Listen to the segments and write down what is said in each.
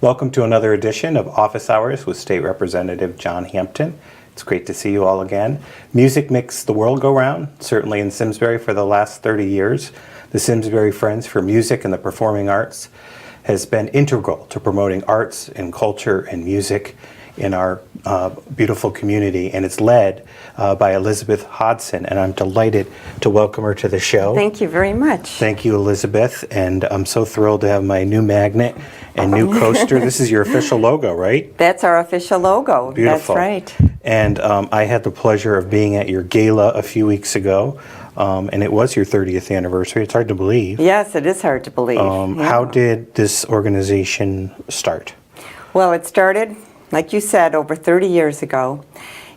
Welcome to another edition of Office Hours with State Representative John Hampton. It's great to see you all again. Music makes the world go round, certainly in Simsbury for the last 30 years. The Simsbury Friends for Music and the Performing Arts has been integral to promoting arts and culture and music in our beautiful community, and it's led by Elizabeth Hodson, and I'm delighted to welcome her to the show. Thank you very much. Thank you, Elizabeth, and I'm so thrilled to have my new magnet and new coaster. This is your official logo, right? That's our official logo. Beautiful. That's right. And I had the pleasure of being at your gala a few weeks ago, and it was your 30th anniversary. It's hard to believe. Yes, it is hard to believe. How did this organization start? Well, it started, like you said, over 30 years ago,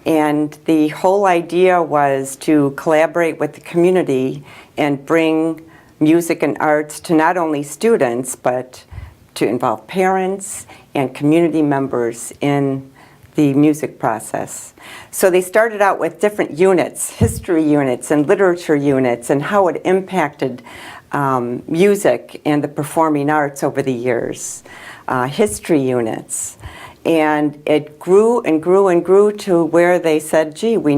and the whole idea was to collaborate with the community and bring music and arts to not only students, but to involve parents and community members in the music process. So they started out with different units, history units and literature units, and how it impacted music and the performing arts over the years, history units. And it grew and grew and grew to where they said, gee, we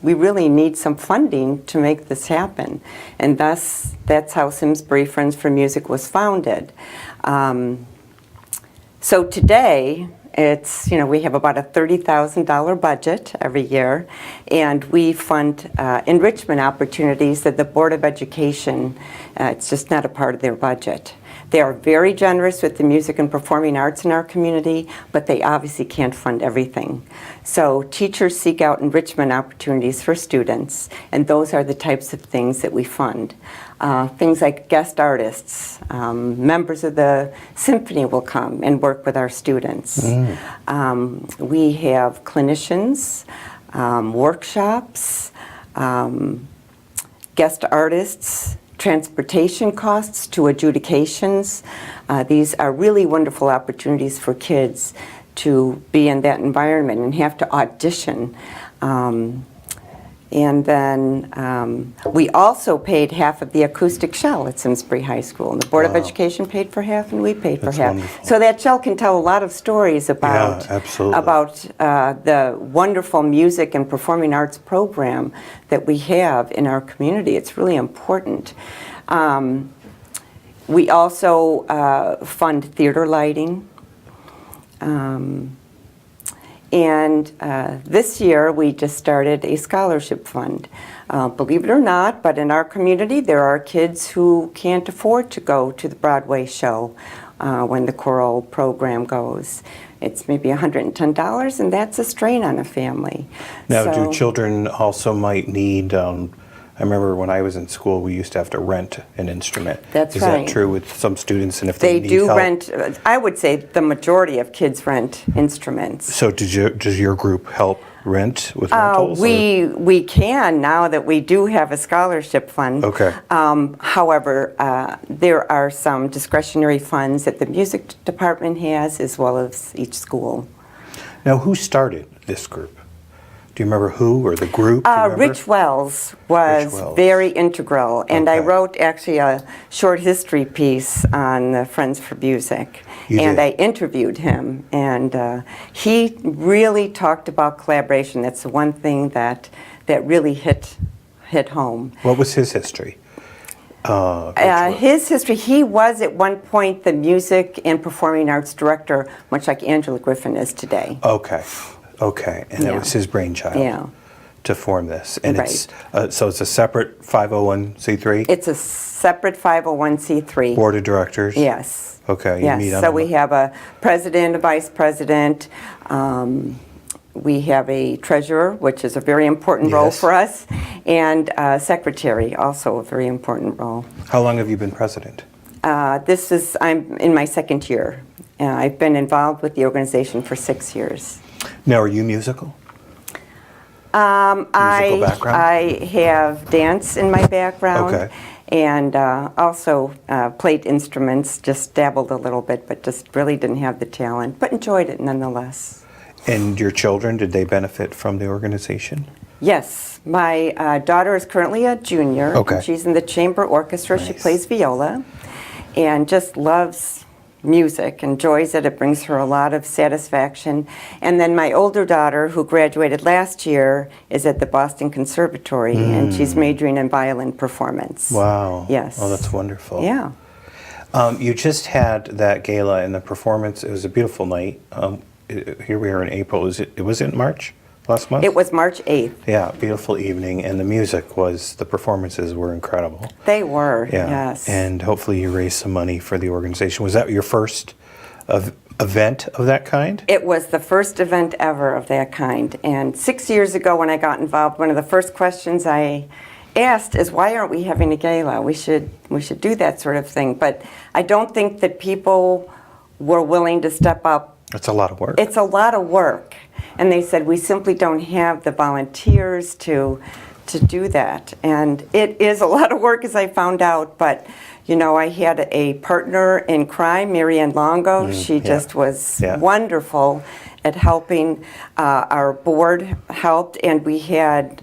really need some funding to make this happen. And thus, that's how Simsbury Friends for Music was founded. So today, we have about a $30,000 budget every year, and we fund enrichment opportunities that the Board of Education, it's just not a part of their budget. They are very generous with the music and performing arts in our community, but they obviously can't fund everything. So teachers seek out enrichment opportunities for students, and those are the types of things that we fund. Things like guest artists, members of the symphony will come and work with our students. We have clinicians, workshops, guest artists, transportation costs to adjudications. These are really wonderful opportunities for kids to be in that environment and have to audition. And then we also paid half of the acoustic shell at Simsbury High School. And the Board of Education paid for half, and we paid for half. Wonderful. So that shell can tell a lot of stories about, the wonderful music and performing arts program that we have in our community. It's really important. We also fund theater lighting. And this year, we just started a scholarship fund. Believe it or not, but in our community, there are kids who can't afford to go to the Broadway show when the choral program goes. It's maybe $110, and that's a strain on a family. Now, do children also might need, I remember when I was in school, we used to have to rent an instrument. That's right. Is that true with some students? And if they need do help? Rent, I would say the majority of kids rent instruments. So does your group help rent with rentals? We can now that we do have a scholarship fund. Okay. However, there are some discretionary funds that the music department has, as well as each school. Now, who started this group? Do you remember who or the group? Rich Wells was very integral, and I wrote actually a short history piece on the Friends for Music. I interviewed him, and he really talked about collaboration. That's the one thing that really hit home. What was his history? His history, he was at one point the music and performing arts director, much like Angela Griffin is today. Okay, and it was his brainchild to form this. And so it's a separate 501c3? It's a separate 501c3. Board of directors? Yes. Okay, you meet on we have a president, a vice president. We have a treasurer, which is a very important role for us, and a secretary, also a very important role. How long have you been president? I'm in my second year. I've been involved with the organization for 6 years. Now, are you musical? Musical background? I have dance in my background, and also played instruments, just dabbled a little bit, but just really didn't have the talent, but enjoyed it nonetheless. And your children, did they benefit from the organization? Yes. My daughter is currently a junior. Okay. She's in the chamber orchestra. Nice. She plays viola and just loves music, enjoys it. It brings her a lot of satisfaction. And then my older daughter, who graduated last year, is at the Boston Conservatory, and she's majoring in violin performance. Wow. Yes. Oh, that's wonderful. Yeah. You just had that gala and the performance. It was a beautiful night. Here we are in April. It was in March last month? It was March 8th. Yeah, beautiful evening, and the performances were incredible. They were, Yeah. yes. And hopefully you raised some money for the organization. Was that your first event of that kind? It was the first event ever of that kind. And 6 years ago when I got involved, one of the first questions I asked is, why aren't we having a gala? We should do that sort of thing. But I don't think that people were willing to step up. It's a lot of work. It's a lot of work. And they said, we simply don't have the volunteers to do that. And it is a lot of work, as I found out. But, you know, I had a partner in crime, Mary Ann Longo. She just was wonderful at helping. Our board helped, and we had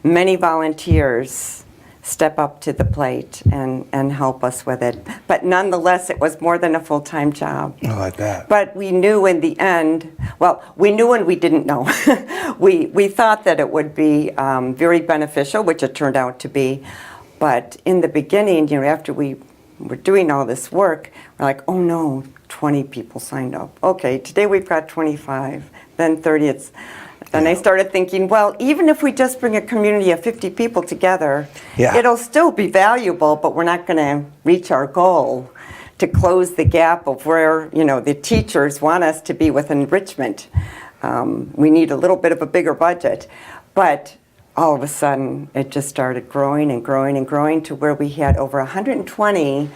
many volunteers step up to the plate and help us with it. But nonetheless, it was more than a full-time job. Oh, I bet. But we knew in the end, well, we knew and we didn't know. we thought that it would be very beneficial, which it turned out to be. But in the beginning, you know, after we were doing all this work, we're like, oh no, 20 people signed up. Okay, today we've got 25, then 30. Then I started thinking, well, even if we just bring a community of 50 people together, it'll still be valuable, but we're not going to reach our goal to close the gap of where, you know, the teachers want us to be with enrichment. We need a little bit of a bigger budget. But all of a sudden, it just started growing and growing and growing to where we had over 120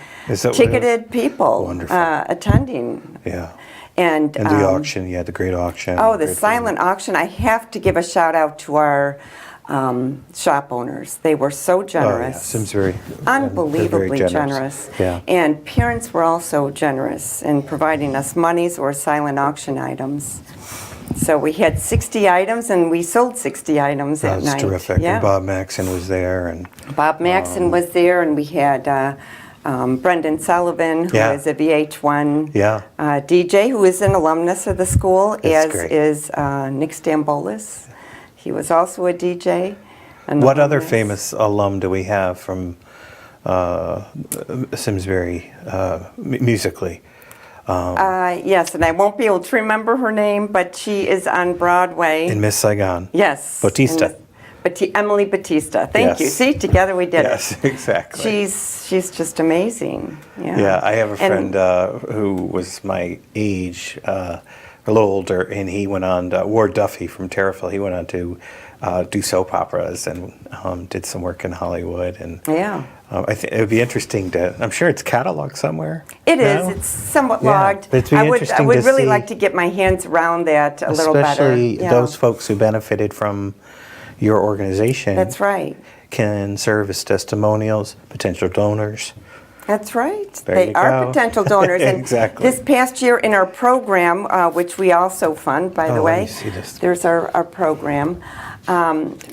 ticketed people attending. Yeah. And the auction, the great auction. Oh, the silent auction. I have to give a shout out to our shop owners. They were so generous. Oh, yeah. Simsbury. Unbelievably generous. Yeah. And parents were also generous in providing us monies or silent auction items. So we had 60 items, and we sold 60 items that night. That's terrific. Yeah. And Bob Maxon was there. Bob Maxon was there, and we had Brendan Sullivan, who is a VH1 DJ, who is an alumnus of the school, as is Nick Stambolis. He was also a DJ. What other famous alum do we have from Simsbury musically? Yes, and I won't be able to remember her name, but she is on Broadway. In Miss Saigon. Yes. Bautista. Emily Bautista. Thank you. See, together we did it. Yes, exactly. She's just amazing. Yeah, I have a friend who was my age, a little older, and he went on, Ward Duffy from Terrifil, he went on to do soap operas and did some work in Hollywood. And I think it would be interesting I'm sure it's cataloged somewhere. It is. It's somewhat logged. But I would really like to get my hands around that a little better. Especially those folks who benefited from your organization. That's right. Can serve as testimonials, potential donors. That's right. They are potential donors. And exactly. This past year in our program, which we also fund, by the way, there's our program.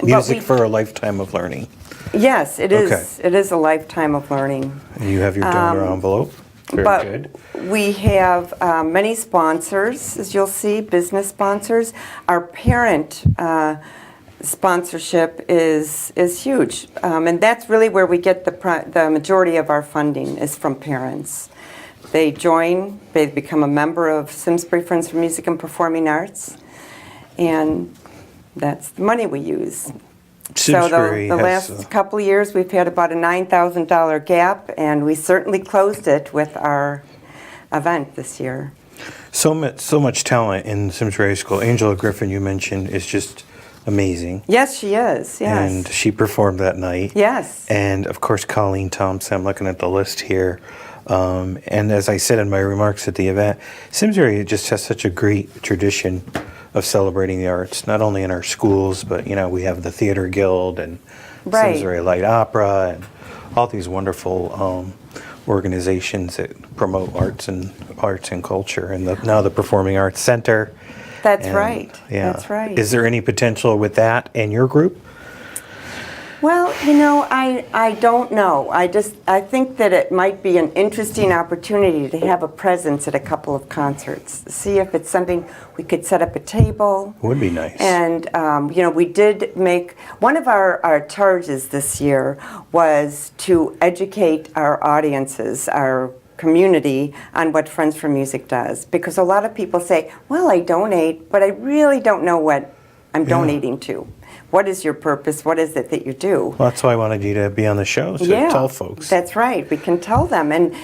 Music for a Lifetime of Learning. Yes, it is. Okay. It is a lifetime of learning. And you have your donor envelope. Very good. We have many sponsors, as you'll see, business sponsors. Our parent sponsorship is huge, and that's really where we get the majority of our funding is from parents. They become a member of Simsbury Friends for Music and Performing Arts, and that's the money we use. Simsbury so the last couple of years we've had about a $9,000 gap, and we certainly closed it with our event this year. So much talent in Simsbury School. Angela Griffin, you mentioned, is just amazing. Yes, she is. Yes. And she performed that night. Yes. And of course, Colleen Thompson. I'm looking at the list here. And as I said in my remarks at the event, Simsbury just has such a great tradition of celebrating the arts, not only in our schools, but we have the Theater Guild and Simsbury Light Opera and all these wonderful organizations that promote arts and culture, and now the Performing Arts Center. That's right. Yeah. That's right. Is there any potential with that in your group? Well, I don't know. I think that it might be an interesting opportunity to have a presence at a couple of concerts. See if it's something we could set up a table. Would be nice. And, we did make, one of our charges this year was to educate our audiences, our community, on what Friends for Music does. Because a lot of people say, well, I donate, but I really don't know what I'm donating to. What is your purpose? What is it that you do? Well, that's why I wanted you to be on the show, so tell folks. That's right. We can tell them. And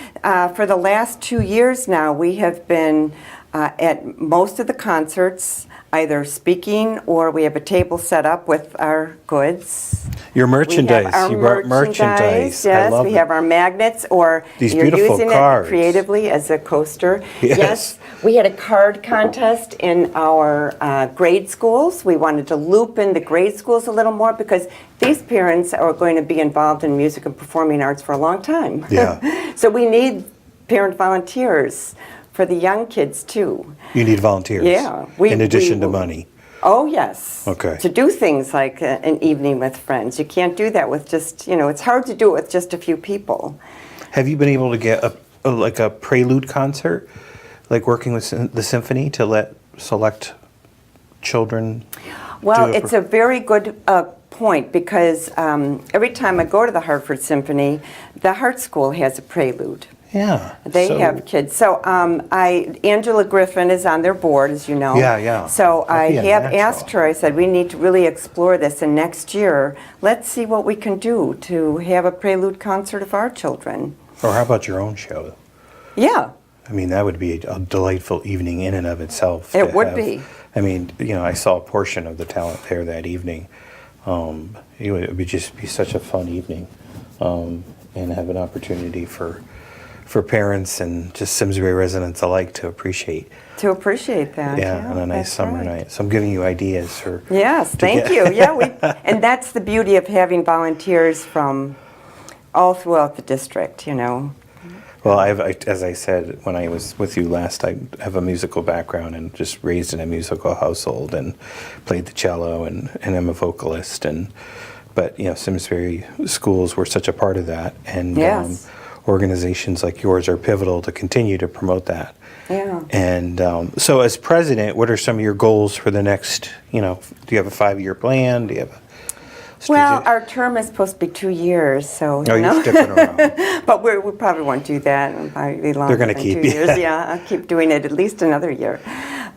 for the last 2 years now, we have been at most of the concerts, either speaking or we have a table set up with our goods. Your merchandise. We have our You brought merchandise. Yes, I love we it. have our magnets, or These you're beautiful using cards. it creatively as a coaster. Yes. We had a card contest in our grade schools. We wanted to loop in the grade schools a little more because these parents are going to be involved in music and performing arts for a long time. Yeah. So we need parent volunteers for the young kids too. You need volunteers. Yeah. In addition to money. Oh, yes. Okay. To do things like an evening with friends. You can't do that with just, it's hard to do it with just a few people. Have you been able to get a prelude concert, like working with the symphony to let select children? Well, it's a very good point because every time I go to the Hartford Symphony, the Hart School has a prelude. Yeah. They have kids. So Angela Griffin is on their board, as you know. Yeah. So I That'd be have natural. asked her, I said, we need to really explore this, and next year, let's see what we can do to have a prelude concert of our children. Or how about your own show? Yeah. I mean, that would be a delightful evening in and of itself. It would be. I mean, I saw a portion of the talent there that evening. It would just be such a fun evening, and have an opportunity for parents and just Simsbury residents alike to appreciate. To appreciate that. Yeah, on a nice that's summer right. night. So I'm giving you ideas for. Yes, thank you. Yeah, and that's the beauty of having volunteers from all throughout the district, Well, as I said when I was with you last, I have a musical background and just raised in a musical household and played the cello and I'm a vocalist but Simsbury schools were such a part of that, and Yes. Organizations like yours are pivotal to continue to promote that. Yeah. And so, as president, what are some of your goals for the next? Do you have a 5-year plan? Do you have a Well, our term is supposed to be 2 years, so you're sticking around. But we probably won't do that. It'll probably be longer They're gonna than keep 2 you. years. Yeah, I'll keep doing it at least another year.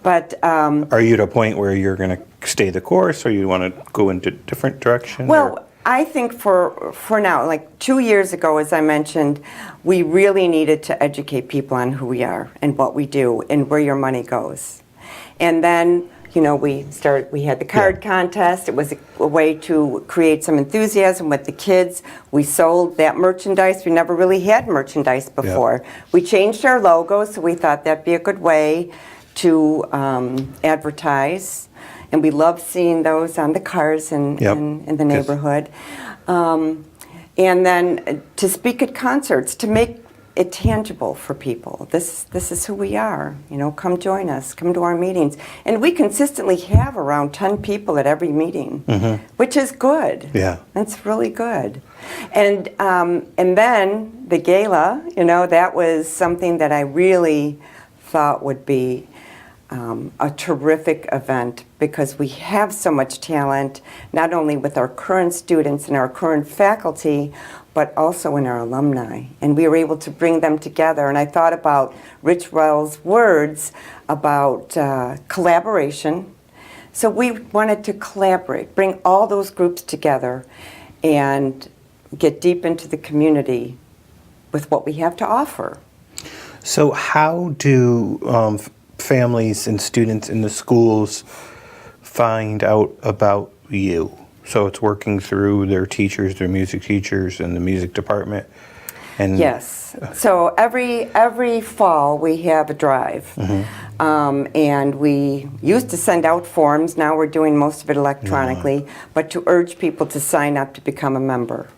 But Are you at a point where you're going to stay the course, or you want to go into different direction? well, I think for now, like 2 years ago, as I mentioned, we really needed to educate people on who we are and what we do and where your money goes. And then, we had the card contest. It was a way to create some enthusiasm with the kids. We sold that merchandise. We never really had merchandise before. We changed our logo, so we thought that'd be a good way to advertise. And we love seeing those on the cars in the neighborhood. And then to speak at concerts, to make it tangible for people. This is who we are. Come join us. Come to our meetings. And we consistently have around 10 people at every meeting, which is good. Yeah. That's really good. And then the gala, that was something that I really thought would be a terrific event, because we have so much talent, not only with our current students and our current faculty, but also in our alumni. And we were able to bring them together. And I thought about Rich Rell's words about collaboration. So we wanted to collaborate, bring all those groups together and get deep into the community with what we have to offer. So how do families and students in the schools find out about you? So it's working through their teachers, their music teachers, and the music department. And Yes. So every fall we have a drive, and we used to send out forms. Now we're doing most of it electronically, but to urge people to sign up to become a member.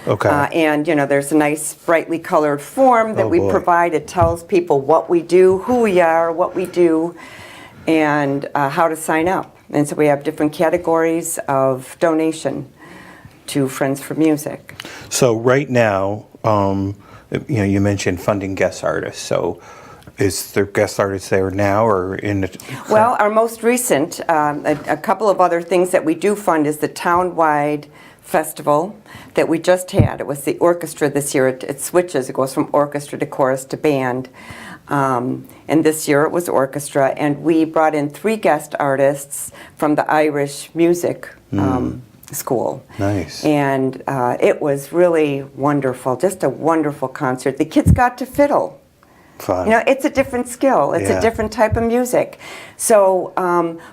Okay. And there's a nice brightly colored form that Oh, we boy. provide. It tells people what we do, who we are, what we do, and how to sign up. And so we have different categories of donation. to Friends for Music. So right now, you mentioned funding guest artists. So is there guest artists there now or in the... Well, our most recent, a couple of other things that we do fund is the town-wide festival that we just had. It was the orchestra this year. It switches. It goes from orchestra to chorus to band. And this year it was orchestra. And we brought in 3 guest artists from the Irish music school. Nice. And it was really wonderful, just a wonderful concert. The kids got to fiddle. Fun. You know, it's a different skill. It's Yeah. a different type of music. So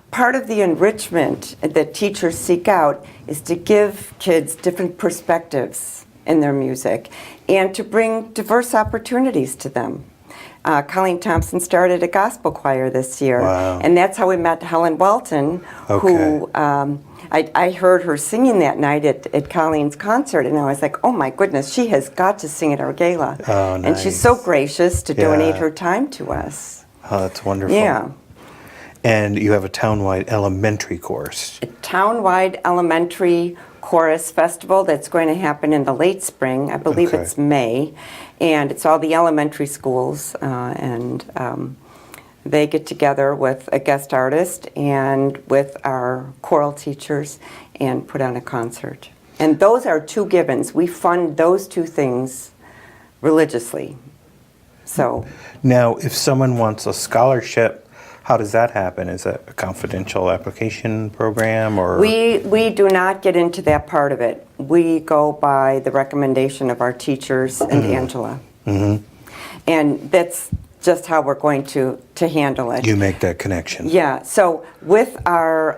part of the enrichment that teachers seek out is to give kids different perspectives in their music and to bring diverse opportunities to them. Colleen Thompson started a gospel choir this year. Wow. And that's how we met Helen Walton, who I heard her singing that night at Colleen's concert, and I was like, oh my goodness, she has got to sing at our gala. Oh, And she's nice. so gracious to donate Yeah. her time to us. Oh, that's wonderful. Yeah. And you have a townwide elementary course. A town-wide elementary chorus festival that's going to happen in the late spring. I believe Okay. it's May. And it's all the elementary schools, and they get together with a guest artist and with our choral teachers and put on a concert. And those are 2 givens. We fund those 2 things religiously. So Now, if someone wants a scholarship, how does that happen? Is it a confidential application program or? we do not get into that part of it. We go by the recommendation of our teachers and Angela. And that's just how we're going to handle it. You make that connection. Yeah, so with our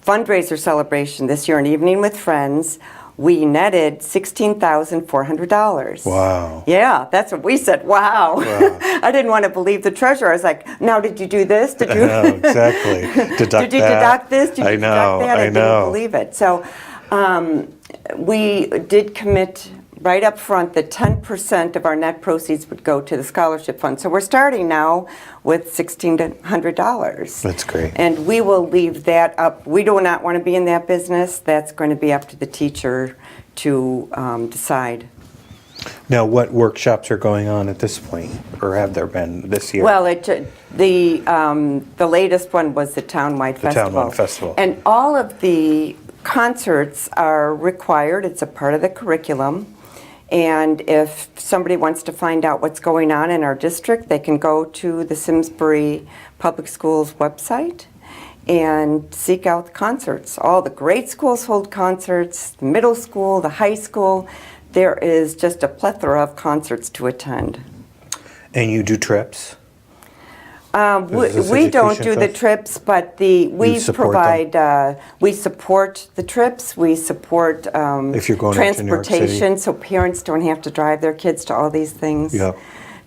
fundraiser celebration this year, an evening with friends, we netted $16,400. Wow. Yeah, that's what we said. Wow. Wow. I didn't want to believe the treasurer. I was like, now did you do this? Did you? I know, exactly. Deduct Did you that. deduct this? Did you I know, deduct that? I didn't know. believe it. So we did commit right up front that 10% of our net proceeds would go to the scholarship fund. So we're starting now with $1,600. That's great. And we will leave that up. We do not want to be in that business. That's going to be up to the teacher to decide. Now, what workshops are going on at this point, or have there been this year? Well, the latest one was the townwide festival. townwide festival. And all of the concerts are required. It's a part of the curriculum. And if somebody wants to find out what's going on in our district, they can go to the Simsbury Public Schools website and seek out the concerts. All the grade schools hold concerts, the middle school, the high school. There is just a plethora of concerts to attend. And you do trips? Is this We don't education do the fest? trips, but we support provide, we support the trips, we support If you're going out to New York City. transportation, so parents don't have to drive their kids to all these things. Yep.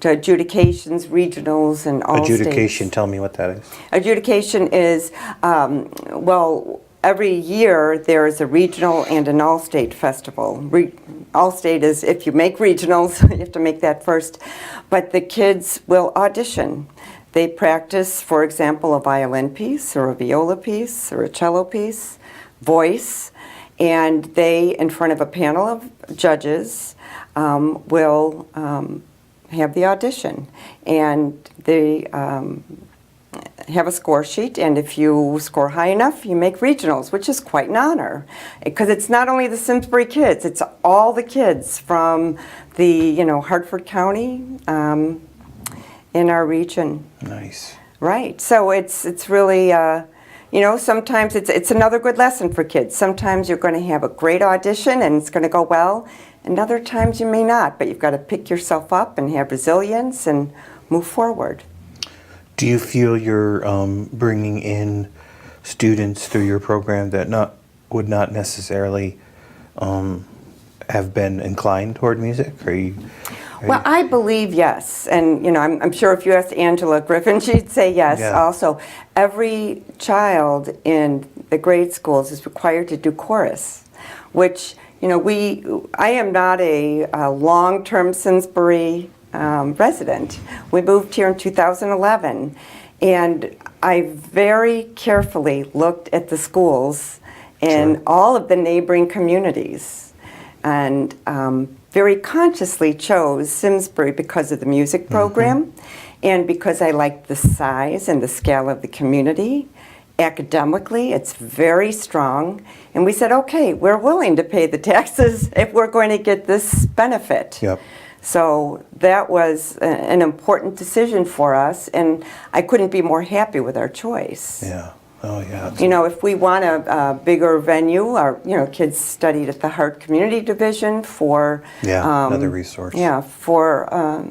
To adjudications, regionals, and all Adjudication, states. tell me what that is. Adjudication is, well, every year there is a regional and an all-state festival. All-state is if you make regionals, you have to make that first. But the kids will audition. They practice, for example, a violin piece or a viola piece or a cello piece, voice, and they, in front of a panel of judges, will have the audition. And they have a score sheet, and if you score high enough, you make regionals, which is quite an honor. Because it's not only the Simsbury kids, it's all the kids from the, Hartford County in our region. Nice. Right. So it's really, sometimes it's another good lesson for kids. Sometimes you're going to have a great audition and it's going to go well, and other times you may not, but you've got to pick yourself up and have resilience and move forward. Do you feel you're bringing in students through your program that would not necessarily have been inclined toward music? Well, I believe yes, and I'm sure if you asked Angela Griffin, she'd say yes. Yeah. Also, every child in the grade schools is required to do chorus, which I am not a long-term Simsbury resident. We moved here in 2011, and I very carefully looked at the schools in Sure. all of the neighboring communities. And very consciously chose Simsbury because of the music program and because I liked the size and the scale of the community. Academically, it's very strong. And we said, okay, we're willing to pay the taxes if we're going to get this benefit. Yep. So that was an important decision for us, and I couldn't be more happy with our choice. Yeah. Oh, yeah. You know, if we want a bigger venue, our kids studied at the Hart Community Division for another resource. Yeah, for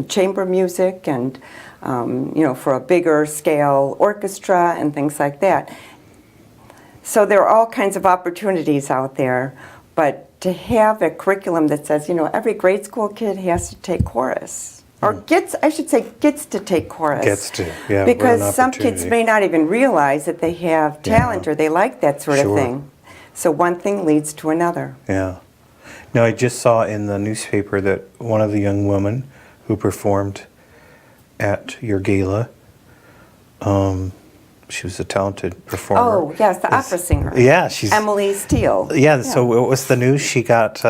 chamber music and for a bigger scale orchestra and things like that. So there are all kinds of opportunities out there, but to have a curriculum that says every grade school kid has to take chorus. Or gets to take chorus. Gets to, yeah. Because what an some kids opportunity. may not even realize that they have talent or they like that sort Sure. of thing. So one thing leads to another. Yeah. Now, I just saw in the newspaper that one of the young women who performed at your gala, she was a talented performer. Oh, yes, the opera singer. Yeah, she's... Emily Steele. Yeah, so what was the news? She got...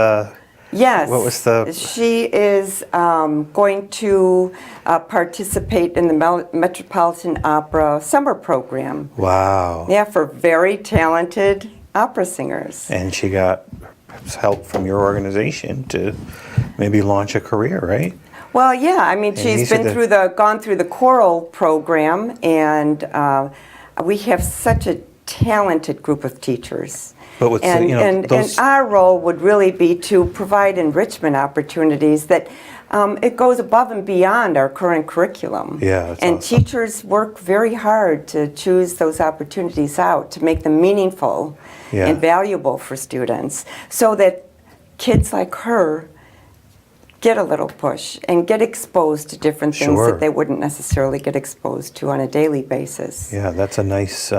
Yes. What was the... She is going to participate in the Metropolitan Opera summer program. Wow. Yeah, for very talented opera singers. And she got help from your organization to maybe launch a career, right? Well, yeah. I mean, she's been gone through the choral program, and we have such a talented group of teachers. But with and our role would really be to provide enrichment opportunities that it goes above and beyond our current curriculum. Yeah, that's and awesome. Teachers work very hard to choose those opportunities out to make them meaningful and valuable for students, so that kids like her get a little push and get exposed to different things Sure. that they wouldn't necessarily get exposed to on a daily basis. Yeah, that's a nice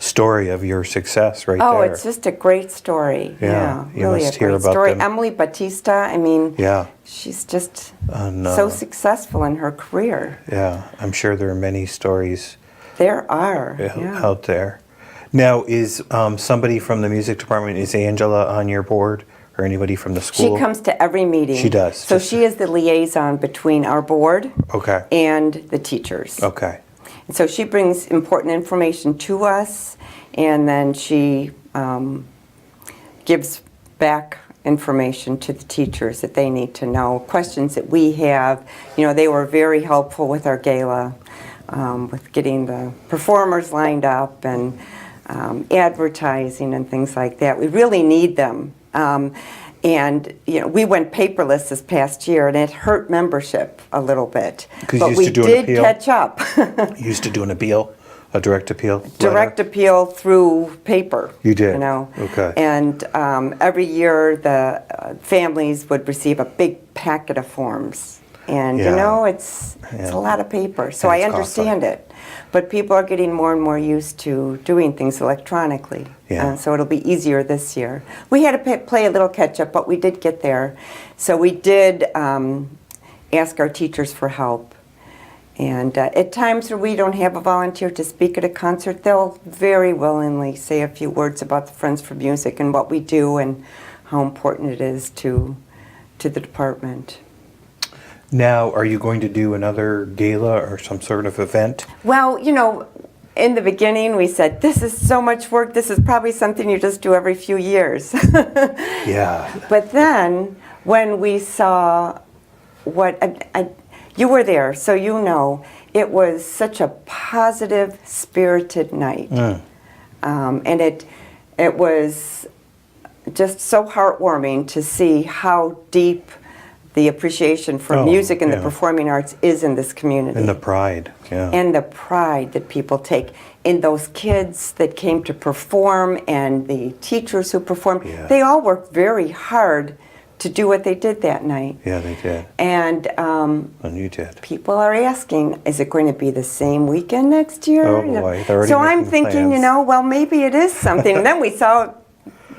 story of your success right there. Oh, it's just a great story. Yeah, you really must a hear great about story. them. Emily Batista, I mean, she's just so successful in her career. Yeah, I'm sure there are many stories There are. out there. Now, is somebody from the music department, is Angela on your board? Or anybody from the school? She comes to every meeting. She does. So she is the liaison between our board Okay. and the teachers. Okay. And so she brings important information to us, and then she gives back information to the teachers that they need to know, questions that we have. They were very helpful with our gala, with getting the performers lined up and advertising and things like that. We really need them. We went paperless this past year, and it hurt membership a little bit. But we did catch up. You used to do an appeal, a direct appeal? Direct appeal through paper. You did? Okay. And every year the families would receive a big packet of forms. And it's a lot of paper, so I understand it. But people are getting more and more used to doing things electronically. So it'll be easier this year. We had to play a little catch up, but we did get there. So we did ask our teachers for help. And at times where we don't have a volunteer to speak at a concert, they'll very willingly say a few words about the Friends for Music and what we do and how important it is to the department. Now, are you going to do another gala or some sort of event? Well, in the beginning we said, this is so much work, this is probably something you just do every few years. Yeah. But then when we saw you were there, so it was such a positive, spirited night. And it was just so heartwarming to see how deep the appreciation for music and the performing arts is in this community. And the pride, And the pride that people take in those kids that came to perform and the teachers who performed. Yeah. They all worked very hard to do what they did that night. Yeah, they did. And you did. People are asking, is it going to be the same weekend next year? Oh boy, they're already so I'm making thinking, plans. well, maybe it is something. And then we saw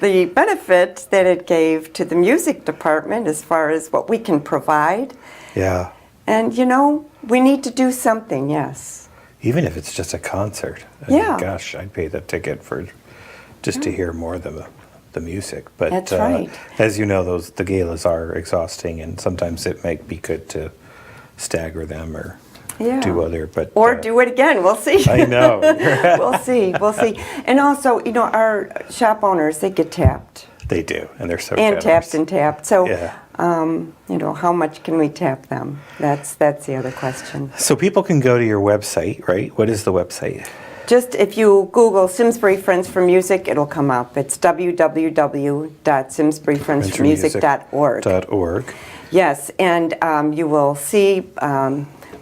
the benefit that it gave to the music department as far as what we can provide. Yeah. And, we need to do something, yes. even if it's just a concert. I mean, Yeah. gosh, I'd pay the ticket for just to hear more of the music. But That's right. as you know, the galas are exhausting, and sometimes it might be good to stagger them or Yeah. do other. But Or do it again, we'll see. I know. We'll see. And also, our shop owners, they get tapped. They do, and they're so And generous. tapped. So, Yeah. how much can we tap them? That's the other question. So people can go to your website, right? What is the website? Just if you Google Simsbury Friends for Music, it'll come up. It's www.simsburyfriendsformusic.org. .org. Yes, and you will see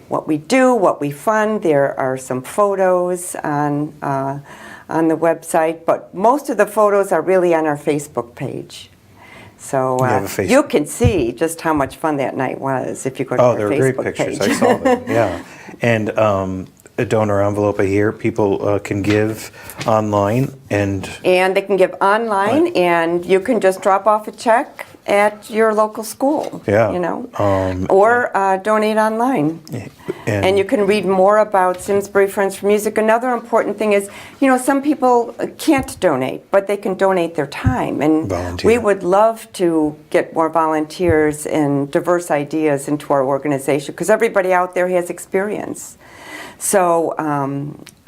what we do, what we fund. There are some photos on the website, but most of the photos are really on our Facebook page. So You have a Facebook- you can see just how much fun that night was if you go to Oh, our they were Facebook great pictures. page. I saw them. Yeah, and a donor envelope here. People can give online, and And they can give online, and you can just drop off a check at your local school. Yeah. Or donate online. And you can read more about Simsbury Friends for Music. Another important thing is, some people can't donate, but they can donate their time. And Volunteer. we would love to get more volunteers and diverse ideas into our organization, because everybody out there has experience. So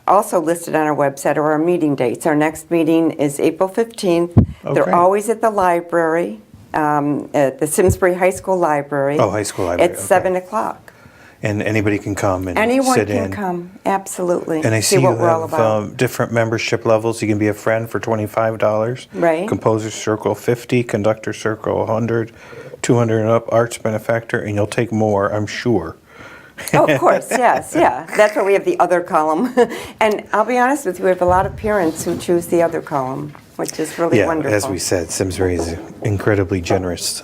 also listed on our website are our meeting dates. Our next meeting is April 15th. Okay. They're always at the library, at the Simsbury High School Library. Oh, high school library, At okay. 7 o'clock. and anybody can come and Anyone sit can in. come, absolutely. And I see you what we're all have about. different membership levels. You can be a friend for $25. Right. Composer Circle 50, Conductor Circle 100, 200 and up, Arts Benefactor, and you'll take more, I'm sure. Oh, of course, yes, yeah. That's why we have the other column. And I'll be honest with you, we have a lot of parents who choose the other column, which is really Yeah, wonderful. as we said, Simsbury is an incredibly generous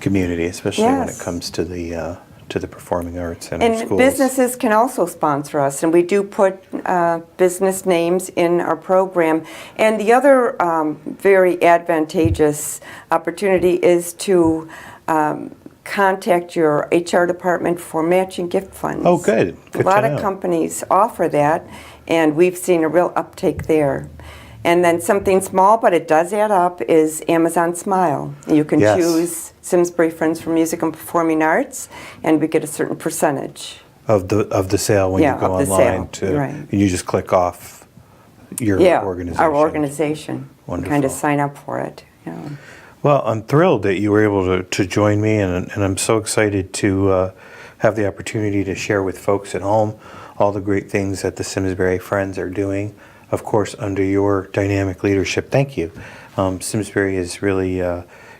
community, especially when it Yes. comes to the performing arts and our And schools. businesses can also sponsor us, and we do put business names in our program. And the other very advantageous opportunity is to contact your HR department for matching gift funds. Oh, good. Good A lot to of know. companies offer that, and we've seen a real uptake there. And then something small, but it does add up, is Amazon Smile. You can Yes. choose Simsbury Friends for Music and Performing Arts, and we get a certain percentage. Of the sale when Yeah, you go of the online sale, right. you just click off your Yeah, organization. our organization. Wonderful. Kind of sign up for it. Yeah. Well, I'm thrilled that you were able to join me, and I'm so excited to have the opportunity to share with folks at home all the great things that the Simsbury Friends are doing, of course, under your dynamic leadership. Thank you. Simsbury is really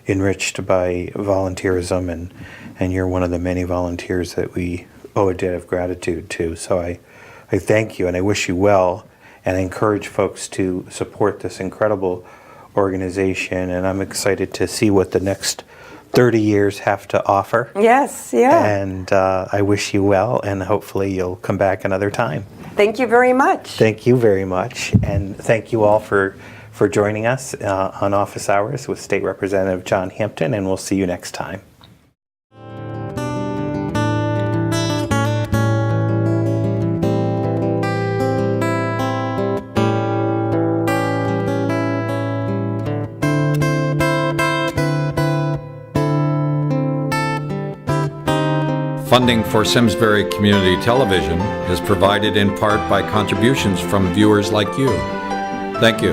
enriched by volunteerism, and you're one of the many volunteers that we owe a debt of gratitude to. So I thank you, and I wish you well, and I encourage folks to support this incredible organization, and I'm excited to see what the next 30 years have to offer. Yes, yeah. And I wish you well, and hopefully you'll come back another time. Thank you very much. Thank you very much, and thank you all for joining us on Office Hours with State Representative John Hampton, and we'll see you next time. Funding for Simsbury Community Television is provided in part by contributions from viewers like you. Thank you.